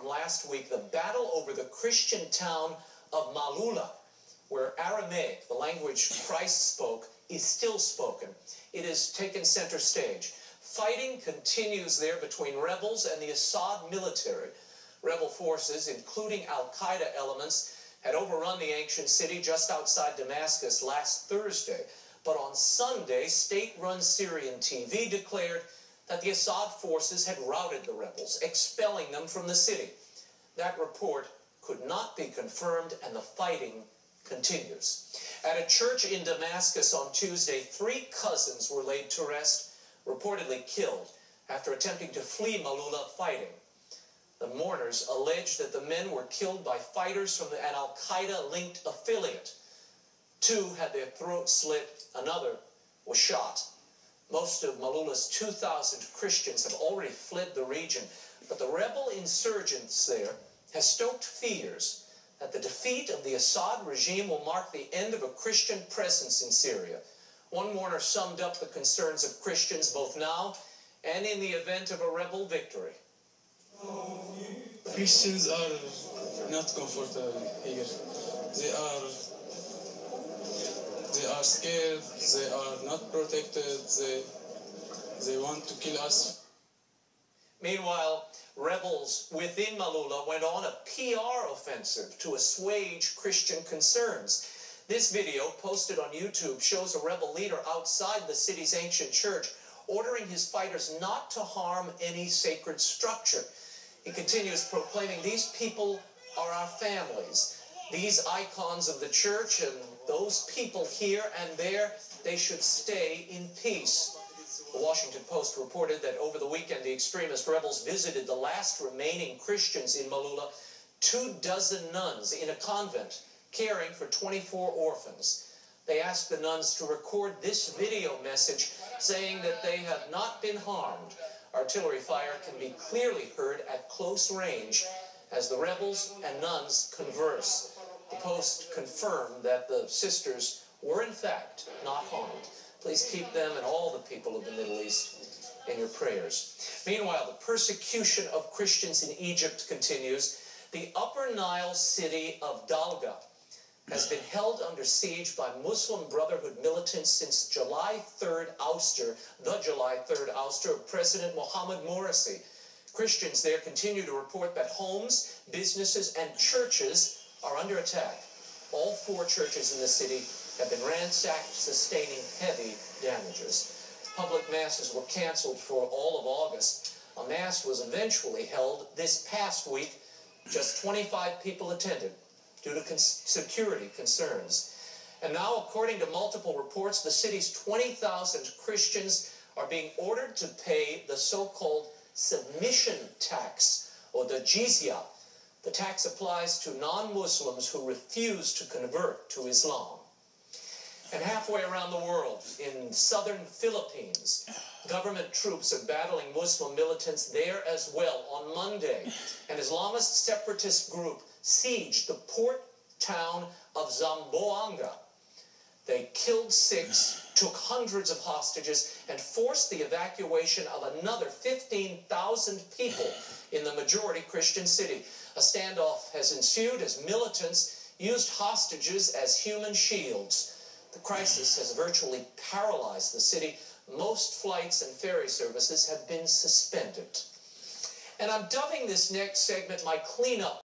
from last week, the battle over the Christian town of Malula, where Aramaic, the language Christ spoke, is still spoken. It has taken center stage. Fighting continues there between rebels and the Assad military. Rebel forces, including Al-Qaeda elements, had overrun the ancient city just outside Damascus last Thursday. But on Sunday, state-run Syrian TV declared that the Assad forces had routed the rebels, expelling them from the city. That report could not be confirmed, and the fighting continues. At a church in Damascus on Tuesday, 3 cousins were laid to rest, reportedly killed, after attempting to flee Malula fighting. The mourners alleged that the men were killed by fighters from an Al-Qaeda-linked affiliate. 2 had their throats slit, another was shot. Most of Malula's 2,000 Christians have already fled the region, but the rebel insurgents there have stoked fears that the defeat of the Assad regime will mark the end of a Christian presence in Syria. One mourner summed up the concerns of Christians both now and in the event of a rebel victory. Christians are not comfortable here. They are scared, they are not protected, they want to kill us. Meanwhile, rebels within Malula went on a PR offensive to assuage Christian concerns. This video, posted on YouTube, shows a rebel leader outside the city's ancient church ordering his fighters not to harm any sacred structure. He continues proclaiming, "These people are our families. These icons of the church and those people here and there, they should stay in peace." The Washington Post reported that over the weekend, the extremist rebels visited the last remaining Christians in Malula, 24 nuns in a convent caring for 24 orphans. They asked the nuns to record this video message saying that they have not been harmed. Artillery fire can be clearly heard at close range as the rebels and nuns converse. The Post confirmed that the sisters were in fact not harmed. Please keep them and all the people of the Middle East in your prayers. Meanwhile, the persecution of Christians in Egypt continues. The Upper Nile city of Dalga has been held under siege by Muslim Brotherhood militants since the July 3rd ouster of President Mohamed Morsi. Christians there continue to report that homes, businesses, and churches are under attack. All 4 churches in the city have been ransacked, sustaining heavy damages. Public masses were canceled for all of August. A mass was eventually held this past week. Just 25 people attended due to security concerns. And now, according to multiple reports, the city's 20,000 Christians are being ordered to pay the so-called submission tax, or the jizya. The tax applies to non-Muslims who refuse to convert to Islam. And halfway around the world, in southern Philippines, government troops are battling Muslim militants there as well. On Monday, an Islamist separatist group sieged the port town of Zamboanga. They killed 6, took hundreds of hostages, and forced the evacuation of another 15,000 people in the majority Christian city. A standoff has ensued as militants used hostages as human shields. The crisis has virtually paralyzed the city. Most flights and ferry services have been suspended. And I'm dubbing this next segment my cleanup